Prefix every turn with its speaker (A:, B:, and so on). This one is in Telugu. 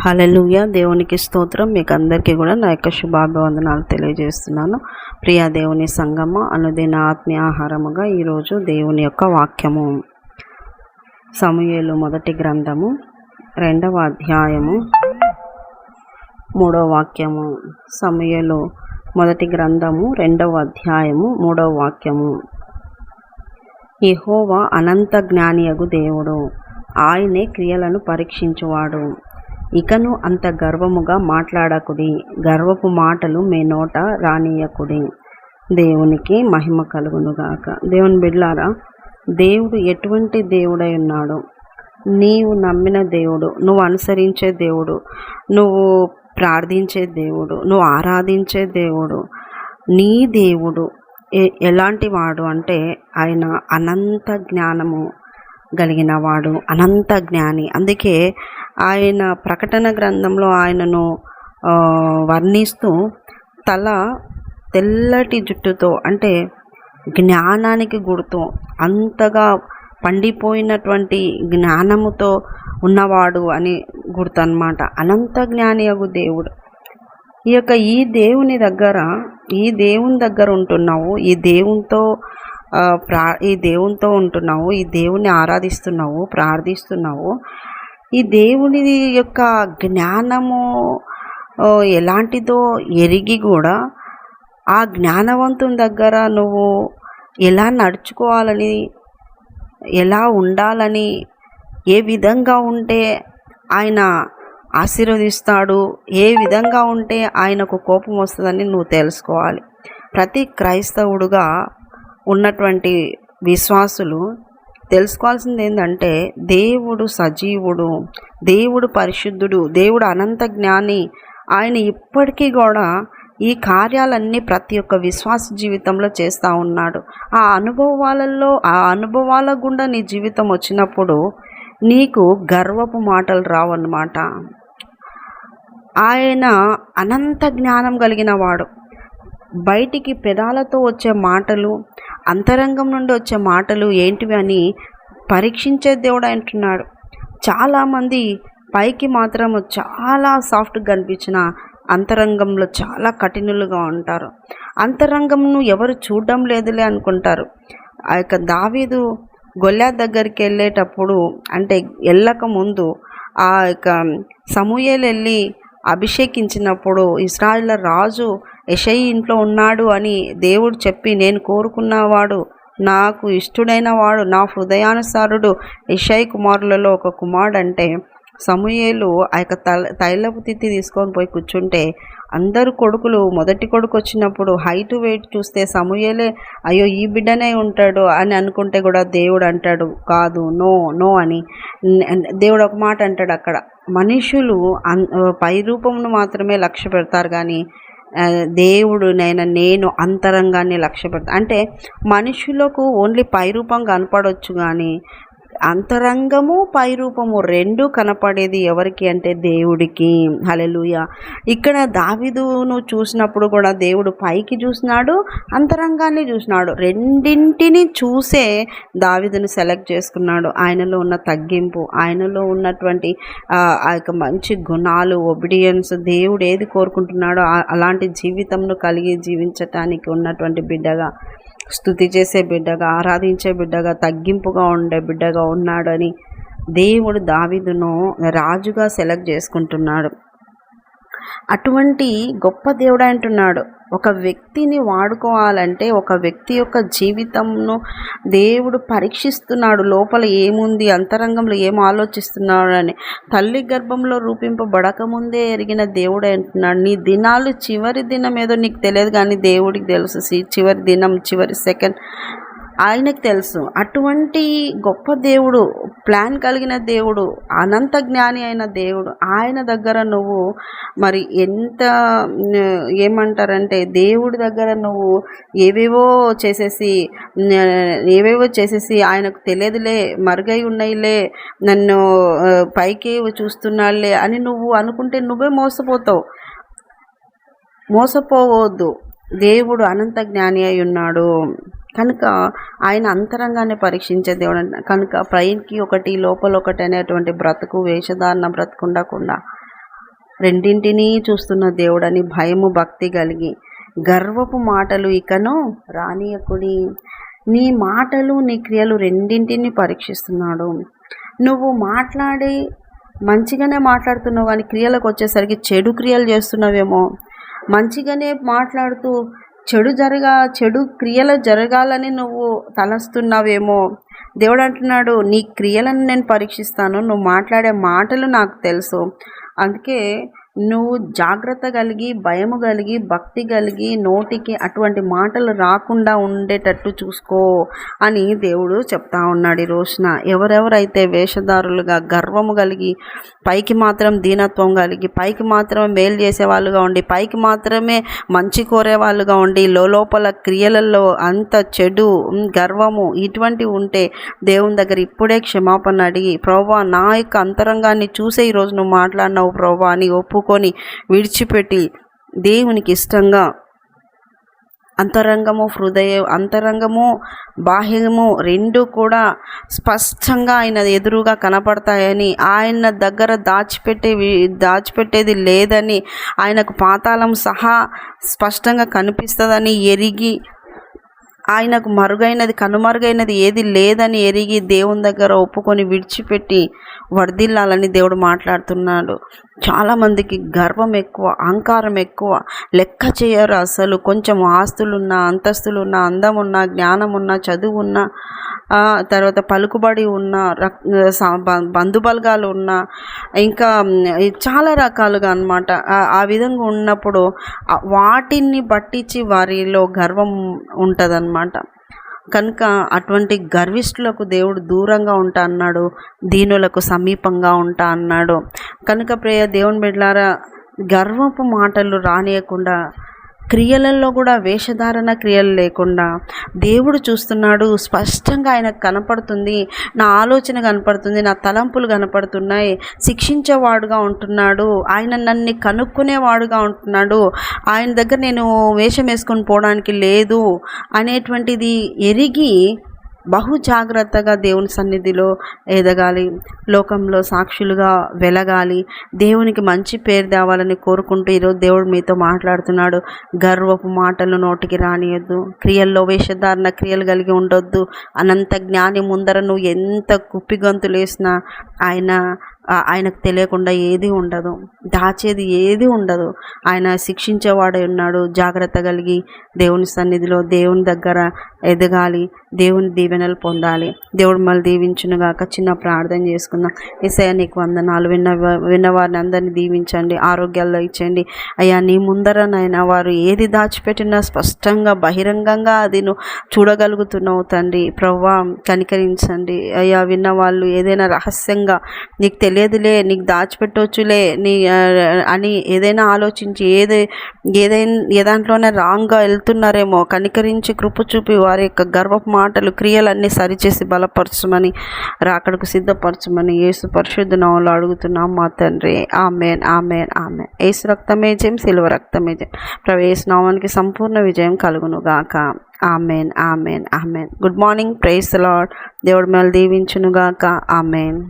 A: హల్లెలూయా. దేవునికి స్తోత్రం. మీకు అందరికీ కూడా నా యొక్క శుభాభివందనాలు తెలియజేస్తున్నాను. ప్రియా దేవుని సంగమ అనుదిన ఆత్మీయ ఆహారముగా ఈరోజు దేవుని యొక్క వాక్యము సమూయేలు మొదటి గ్రంథము 2వ అధ్యాయము 3వ వాక్యము. సమూయేలు మొదటి గ్రంథము 2వ అధ్యాయము 3వ వాక్యము. యెహోవా అనంత జ్ఞానియగు దేవుడు, ఆయనే క్రియలను పరీక్షించువాడు. ఇకను అంత గర్వముగా మాట్లాడకుడి, గర్వపు మాటలు మీ నోట రానియకుడి. దేవునికి మహిమ కలుగునుగాక. దేవుని బిడ్డలారా, దేవుడు ఎటువంటి దేవుడై ఉన్నాడు? నీవు నమ్మిన దేవుడు, నువ్వు అనుసరించే దేవుడు, నువ్వు ప్రార్థించే దేవుడు, నువ్వు ఆరాధించే దేవుడు, నీ దేవుడు ఎలాంటి వాడు అంటే ఆయన అనంత జ్ఞానము కలిగిన వాడు, అనంత జ్ఞాని. అందుకే ఆయన ప్రకటన గ్రంథంలో ఆయనను వర్ణిస్తూ తల తెల్లటి జుట్టుతో, అంటే జ్ఞానానికి గుర్తు, అంతగా పండిపోయినటువంటి జ్ఞానముతో ఉన్నవాడు అని గుర్తు అన్నమాట. అనంత జ్ఞాని అగు దేవుడు. ఈ దేవుని దగ్గర, ఈ దేవుని దగ్గర ఉంటున్నావు, ఈ దేవునితో ఉంటున్నావు, ఈ దేవుని ఆరాధిస్తున్నావు, ప్రార్థిస్తున్నావు. ఈ దేవుని యొక్క జ్ఞానము ఎలాంటిదో ఎరిగి కూడా ఆ జ్ఞానవంతుని దగ్గర నువ్వు ఎలా నడుచుకోవాలని, ఎలా ఉండాలని, ఏ విధంగా ఉంటే ఆయన ఆశీర్వదిస్తాడు, ఏ విధంగా ఉంటే ఆయనకు కోపం వస్తుందని నువ్వు తెలుసుకోవాలి. ప్రతి క్రైస్తవుడుగా ఉన్నటువంటి విశ్వాసులు తెలుసుకోవాల్సింది ఏంటంటే, దేవుడు సజీవుడు, దేవుడు పరిశుద్ధుడు, దేవుడు అనంత జ్ఞాని. ఆయన ఇప్పటికీ కూడా ఈ కార్యాలన్నీ ప్రతి ఒక్క విశ్వాస జీవితంలో చేస్తూ ఉన్నాడు. ఆ అనుభవాల గుండా నీ జీవితం వచ్చినప్పుడు నీకు గర్వపు మాటలు రావన్నమాట. ఆయన అనంత జ్ఞానం కలిగిన వాడు. బయటికి పెదాలతో వచ్చే మాటలు, అంతరంగం నుండి వచ్చే మాటలు ఏంటివి అని పరీక్షించే దేవుడు అంటున్నాడు. చాలామంది పైకి మాత్రం చాలా సాఫ్ట్గా కనిపించిన అంతరంగంలో చాలా కఠినులుగా ఉంటారు. అంతరంగంను ఎవరు చూడడం లేదులే అనుకుంటారు. ఆ యొక్క దావీదు గొల్యాతు దగ్గరికి వెళ్ళేటప్పుడు, అంటే వెళ్ళక ముందు ఆ యొక్క సమూయేలు వెళ్ళి అభిషేకించినప్పుడు ఇశ్రాయేలు రాజు యెషయి ఇంట్లో ఉన్నాడు అని దేవుడు చెప్పి, నేను కోరుకున్నవాడు, నాకు ఇష్టుడైన వాడు, నా హృదయానుసారుడు యెషయి కుమారులలో ఒక కుమారుడు అంటే సమూయేలు ఆ యొక్క తైలపు తిత్తి తీసుకొని పోయి కూర్చుంటే అందరు కొడుకులు, మొదటి కొడుకు వచ్చినప్పుడు హైట్ వెయిట్ చూస్తే సమూయేలే అయ్యో ఈ బిడ్డనే ఉంటాడు అని అనుకుంటే కూడా దేవుడు అంటాడు కాదు, నో నో అని. దేవుడు ఒక మాట అంటాడు అక్కడ, మనుషులు పై రూపమును మాత్రమే లక్ష్య పెడతారు కానీ దేవుడు నేను అంతరంగాన్ని లక్ష్య పెడతా. అంటే మనుషులకు ఓన్లీ పై రూపం కనపడవచ్చు కానీ అంతరంగము పైరూపము రెండు కనపడేది ఎవరికి అంటే దేవుడికి. హల్లెలూయా. ఇక్కడ దావీదును చూసినప్పుడు కూడా దేవుడు పైకి చూసినాడు, అంతరంగాన్ని చూసినాడు. రెండింటిని చూసే దావీదును సెలెక్ట్ చేసుకున్నాడు. ఆయనలో ఉన్న తగ్గింపు, ఆయనలో ఉన్నటువంటి ఆ యొక్క మంచి గుణాలు, ఒబిడియన్స్, దేవుడు ఏది కోరుకుంటున్నాడో అలాంటి జీవితంను కలిగి జీవించటానికి ఉన్నటువంటి బిడ్డగా, స్తుతి చేసే బిడ్డగా, ఆరాధించే బిడ్డగా, తగ్గింపుగా ఉండే బిడ్డగా ఉన్నాడని దేవుడు దావీదును రాజుగా సెలెక్ట్ చేసుకుంటున్నాడు. అటువంటి గొప్ప దేవుడు అంటున్నాడు. ఒక వ్యక్తిని వాడుకోవాలంటే ఒక వ్యక్తి యొక్క జీవితంను దేవుడు పరీక్షిస్తున్నాడు. లోపల ఏముంది, అంతరంగంలో ఏం ఆలోచిస్తున్నాడు అని. తల్లి గర్భంలో రూపింపబడకముందే ఎరిగిన దేవుడు అంటున్నాడు. నీ దినాలు చివరి దినం ఏదో నీకు తెలియదు కానీ దేవుడికి తెలుసు. చివరి దినం, చివరి సెకండ్ ఆయనకు తెలుసు. అటువంటి గొప్ప దేవుడు, ప్లాన్ కలిగిన దేవుడు, అనంత జ్ఞాని అయిన దేవుడు, ఆయన దగ్గర నువ్వు మరి ఎంత ఏమంటారంటే దేవుడి దగ్గర నువ్వు ఏవేవో చేసేసి ఆయనకు తెలియదులే, మరుగై ఉన్నాయిలే, నన్ను పైకి చూస్తున్నాడులే అని నువ్వు అనుకుంటే నువ్వే మోసపోవద్దు. దేవుడు అనంత జ్ఞాని అయి ఉన్నాడు కనుక ఆయన అంతరంగాన్ని పరీక్షించే దేవుడు కనుక పైకి ఒకటి లోపల ఒకటి అనేటువంటి బ్రతుకు, వేషధారణ బ్రతుకు ఉండకుండా రెండింటినీ చూస్తున్న దేవుడని భయము భక్తి కలిగి గర్వపు మాటలు ఇకను రానియకుడి. నీ మాటలు నీ క్రియలు రెండింటినీ పరీక్షిస్తున్నాడు. నువ్వు మాట్లాడి మంచిగానే మాట్లాడుతున్నావు కానీ క్రియలకు వచ్చేసరికి చెడు క్రియలు చేస్తున్నావేమో. మంచిగానే మాట్లాడుతూ చెడు క్రియలు జరగాలని నువ్వు తలస్తున్నావేమో. దేవుడు అంటున్నాడు, నీ క్రియలను నేను పరీక్షిస్తాను, నువ్వు మాట్లాడే మాటలు నాకు తెలుసు. అందుకే నువ్వు జాగ్రత్త కలిగి భయము కలిగి భక్తి కలిగి నోటికి అటువంటి మాటలు రాకుండా ఉండేటట్టు చూసుకో అని దేవుడు చెప్తా ఉన్నాడు ఈ రోజున. ఎవరెవరైతే వేషధారులుగా గర్వము కలిగి పైకి మాత్రం దీనత్వం కలిగి పైకి మాత్రమే మేలు చేసేవాళ్ళుగా ఉండి పైకి మాత్రమే మంచి కోరేవాళ్ళుగా ఉండి లోపల క్రియలలో అంత చెడు గర్వము ఇటువంటివి ఉంటే దేవుని దగ్గర ఇప్పుడే క్షమాపణ అడిగి, ప్రభువా నా యొక్క అంతరంగాన్ని చూసే ఈరోజు నువ్వు మాట్లాడినావు ప్రభువా అని ఒప్పుకొని విడిచిపెట్టి దేవునికి ఇష్టంగా అంతరంగము బాహ్యము రెండు కూడా స్పష్టంగా ఆయన ఎదురుగా కనపడతాయని, ఆయన దగ్గర దాచిపెట్టేది లేదని, ఆయనకు పాతాళం సహా స్పష్టంగా కనిపిస్తుందని ఎరిగి, ఆయనకు కనుమరుగైనది ఏది లేదని ఎరిగి దేవుని దగ్గర ఒప్పుకొని విడిచిపెట్టి వర్ధిల్లాలని దేవుడు మాట్లాడుతున్నాడు. చాలామందికి గర్వం ఎక్కువ, అహంకారం ఎక్కువ, లెక్క చేయరు అసలు. కొంచెం ఆస్తులున్నా, అంతస్తులున్నా, అందం ఉన్నా, జ్ఞానం ఉన్నా, చదువు ఉన్నా, తర్వాత పలుకుబడి ఉన్న, బంధుబలగాలు ఉన్న, ఇంకా చాలా రకాలుగా అన్నమాట. ఆ విధంగా ఉన్నప్పుడు వాటిని పట్టించి వారిలో గర్వం ఉంటుందన్నమాట. కనుక అటువంటి గర్విష్ఠులకు దేవుడు దూరంగా ఉంటా అన్నాడు, దీనులకు సమీపంగా ఉంటా అన్నాడు. కనుక ప్రియ దేవుని బిడ్డలారా, గర్వపు మాటలు రానియకుండా, క్రియలలో కూడా వేషధారణ క్రియలు లేకుండా దేవుడు చూస్తున్నాడు. స్పష్టంగా ఆయనకు కనపడుతుంది, నా ఆలోచన కనపడుతుంది, నా తలంపులు కనపడుతున్నాయి. శిక్షించేవాడుగా ఉంటున్నాడు, ఆయన నన్ను కనుక్కునేవాడుగా ఉంటున్నాడు. ఆయన దగ్గర నేను వేషం వేసుకొని పోవడానికి లేదు అనేటువంటిది ఎరిగి బహు జాగ్రత్తగా దేవుని సన్నిధిలో ఎదగాలి, లోకంలో సాక్షులుగా వెలగాలి, దేవునికి మంచి పేరు తేవాలని కోరుకుంటూ ఈరోజు దేవుడు మీతో మాట్లాడుతున్నాడు. గర్వపు మాటలు నోటికి రానియద్దు, క్రియల్లో వేషధారణ క్రియలు కలిగి ఉండొద్దు. అనంత జ్ఞాని ముందర నువ్వు ఎంత కుప్పిగంతులు వేసినా ఆయనకు తెలియకుండా ఏది ఉండదు, దాచేది ఏది ఉండదు. ఆయన శిక్షించేవాడై ఉన్నాడు. జాగ్రత్త కలిగి దేవుని సన్నిధిలో దేవుని దగ్గర ఎదగాలి, దేవుని దీవెనలు పొందాలి. దేవుడు మళ్ళీ దీవించునుగాక. చిన్న ప్రార్థన చేసుకుందాం. యేసయ్య నీకు వందనాలు. విన్నవారిని అందరినీ దీవించండి, ఆరోగ్యాల్లో ఇచ్చండి అయ్యా. నీ ముందరనైనా వారు ఏది దాచిపెట్టినా స్పష్టంగా బహిరంగంగా అది నువ్వు చూడగలుగుతున్నావు తండ్రి. ప్రభువా కనికరించండి అయ్యా. విన్నవాళ్ళు ఏదైనా రహస్యంగా నీకు తెలియదులే, నీకు దాచిపెట్టవచ్చులే అని ఏదైనా ఆలోచించి ఏ దాంట్లోనే రాంగ్గా వెళ్తున్నారేమో కనికరించి కృప చూపి వారి యొక్క గర్వపు మాటలు క్రియలన్నీ సరిచేసి బలపరచమని, రాకడకు సిద్ధపరచమని యేసు పరిశుద్ధ నామములో అడుగుతున్నాం మా తండ్రి. ఆమేన్, ఆమేన్, ఆమేన్. యేసు రక్తమే జయం, సిలువ రక్తమే జయం. ప్రభు యేసు నామానికి సంపూర్ణ విజయం కలుగును గాక. Amen, amen, amen. Good morning. Praise the lord. దేవుడు మిమ్మల్ని దీవించును గాక. ఆమేన్.